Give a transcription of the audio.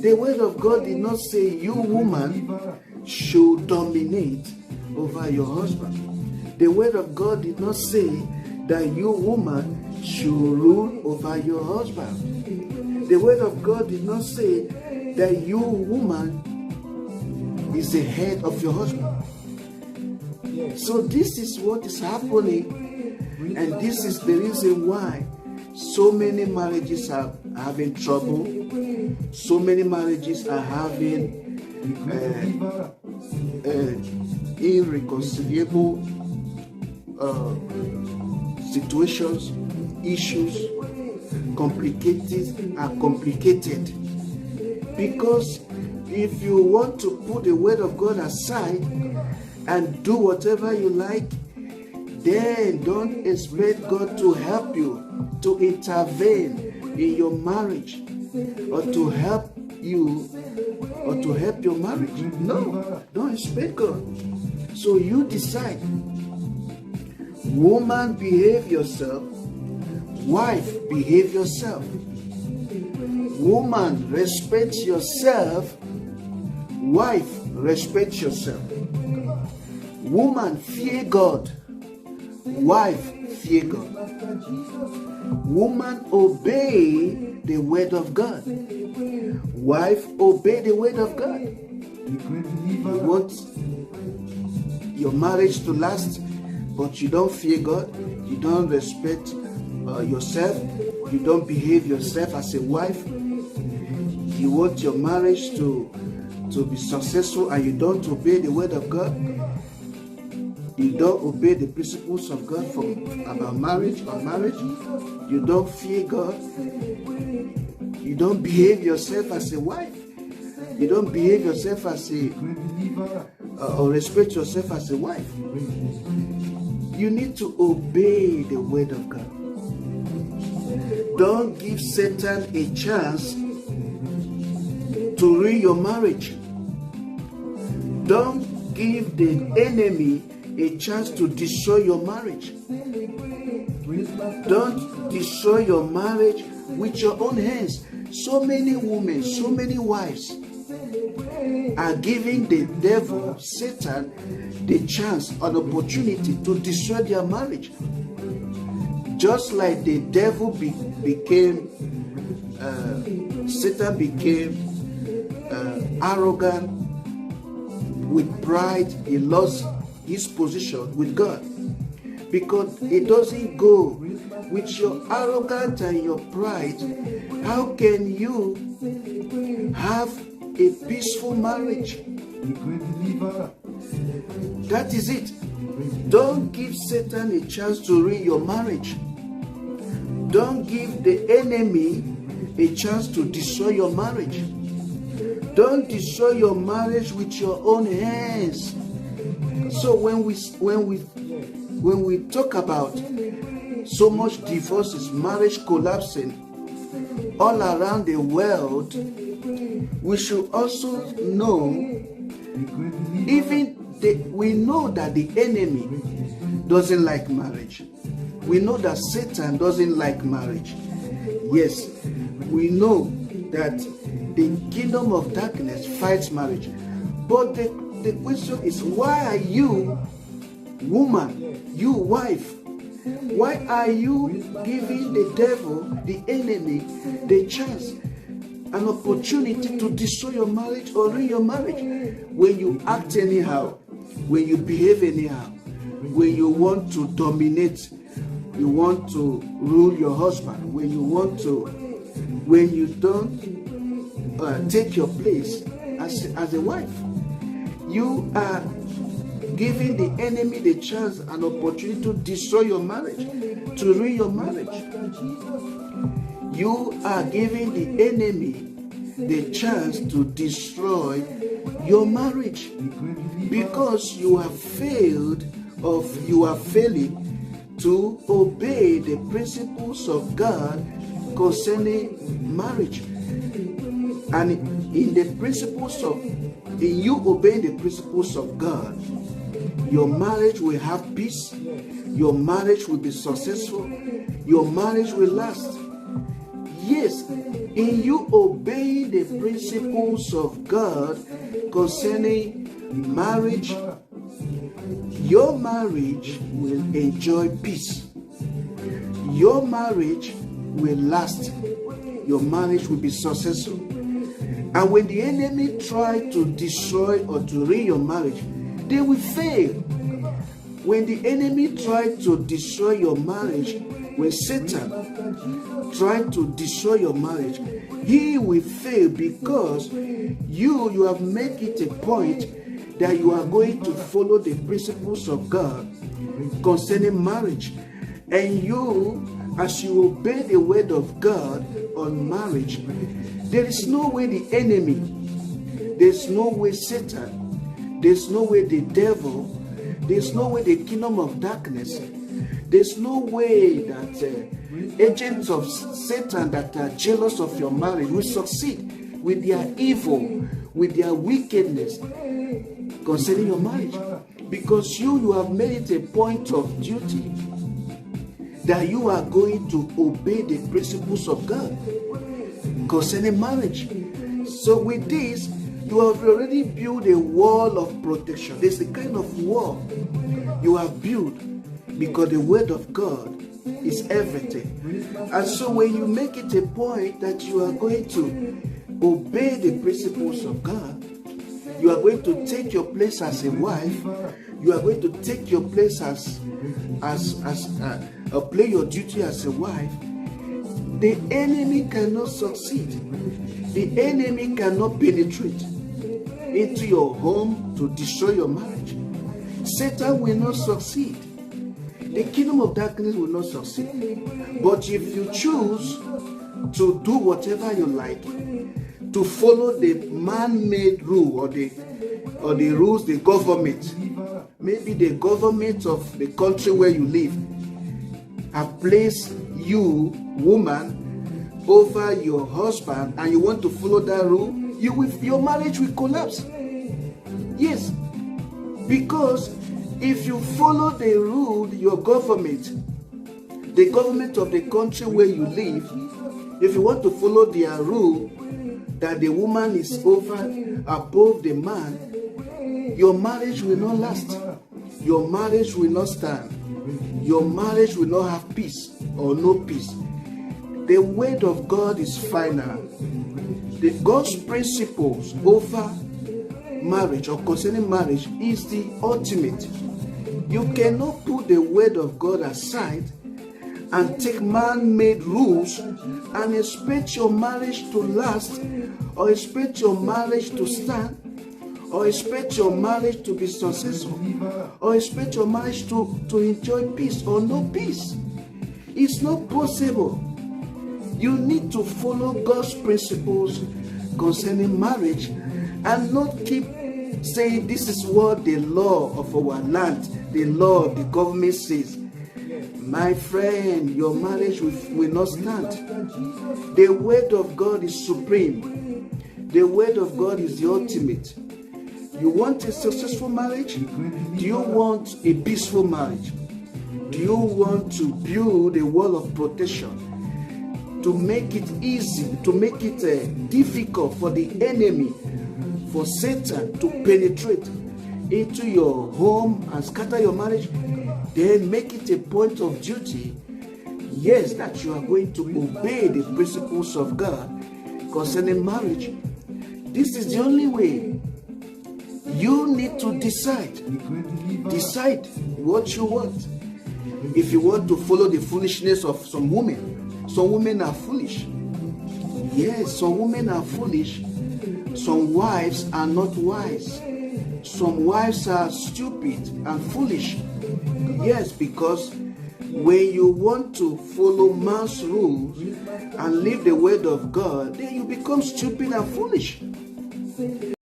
The word of God did not say you woman should dominate over your husband. The word of God did not say that you woman should rule over your husband. The word of God did not say that you woman is the head of your husband. So this is what is happening, and this is the reason why so many marriages are having trouble. So many marriages are having irreconcilable situations, issues, complicated. Because if you want to put the word of God aside and do whatever you like, then don't expect God to help you, to intervene in your marriage, or to help you, or to help your marriage. No, don't expect God. So you decide. Woman, behave yourself. Wife, behave yourself. Woman, respect yourself. Wife, respect yourself. Woman, fear God. Wife, fear God. Woman, obey the word of God. Wife, obey the word of God. You want your marriage to last, but you don't fear God. You don't respect yourself. You don't behave yourself as a wife. You want your marriage to be successful, and you don't obey the word of God. You don't obey the principles of God about marriage or marriage. You don't fear God. You don't behave yourself as a wife. You don't behave yourself as a or respect yourself as a wife. You need to obey the word of God. Don't give Satan a chance to ruin your marriage. Don't give the enemy a chance to destroy your marriage. Don't destroy your marriage with your own hands. So many women, so many wives are giving the devil, Satan, the chance, an opportunity to destroy their marriage. Just like the devil Satan became arrogant with pride. He lost his position with God, because it doesn't go with your arrogance and your pride. How can you have a peaceful marriage? That is it. Don't give Satan a chance to ruin your marriage. Don't give the enemy a chance to destroy your marriage. Don't destroy your marriage with your own hands. So when we talk about so much divorces, marriage collapsing all around the world, we should also know, we know that the enemy doesn't like marriage. We know that Satan doesn't like marriage. Yes, we know that the kingdom of darkness fights marriage. But the question is, why are you, woman, you wife, why are you giving the devil, the enemy, the chance, an opportunity to destroy your marriage or ruin your marriage? When you act anyhow, when you behave anyhow, when you want to dominate, you want to rule your husband, when you don't take your place as a wife, you are giving the enemy the chance, an opportunity to destroy your marriage, to ruin your marriage. You are giving the enemy the chance to destroy your marriage, because you have failed, or you are failing to obey the principles of God concerning marriage. And in you obeying the principles of God, your marriage will have peace, your marriage will be successful, your marriage will last. Yes, In you obeying the principles of God concerning marriage, your marriage will enjoy peace. Your marriage will last. Your marriage will be successful. And when the enemy try to destroy or to ruin your marriage, they will fail. When the enemy try to destroy your marriage, when Satan try to destroy your marriage, he will fail, because you have made it a point that you are going to follow the principles of God concerning marriage. And you, as you obey the word of God on marriage, there is no way the enemy, there's no way Satan, there's no way the devil, there's no way the kingdom of darkness, there's no way that agents of Satan that are jealous of your marriage will succeed with their evil, with their wickedness concerning your marriage. Because you have made it a point of duty that you are going to obey the principles of God concerning marriage. So with this, you have already built a wall of protection. There's a kind of wall you have built, because the word of God is everything. And so when you make it a point that you are going to obey the principles of God, you are going to take your place as a wife, you are going to take your place play your duty as a wife, the enemy cannot succeed. The enemy cannot penetrate into your home to destroy your marriage. Satan will not succeed. The kingdom of darkness will not succeed. But if you choose to do whatever you like, to follow the man-made rule or the rules the government, maybe the government of the country where you live, have placed you, woman, over your husband, and you want to follow that rule, your marriage will collapse. Yes, because if you follow the rule, your government, the government of the country where you live, if you want to follow their rule that the woman is above the man, your marriage will not last. Your marriage will not stand. Your marriage will not have peace or no peace. The word of God is final. The God's principles over marriage or concerning marriage is the ultimate. You cannot put the word of God aside and take man-made rules and expect your marriage to last, or expect your marriage to stand, or expect your marriage to be successful, or expect your marriage to enjoy peace or no peace. It's not possible. You need to follow God's principles concerning marriage and not keep saying this is what the law of our land, the law of the government says. My friend, your marriage will not stand. The word of God is supreme. The word of God is the ultimate. You want a successful marriage? Do you want a peaceful marriage? Do you want to build a wall of protection to make it easy, to make it difficult for the enemy, for Satan to penetrate into your home and scatter your marriage? Then make it a point of duty, yes, that you are going to obey the principles of God concerning marriage. This is the only way. You need to decide what you want. If you want to follow the foolishness of some women are foolish. Yes, some women are foolish. Some wives are not wise. Some wives are stupid and foolish. Yes, because when you want to follow man's rules and leave the word of God, then you become stupid and foolish.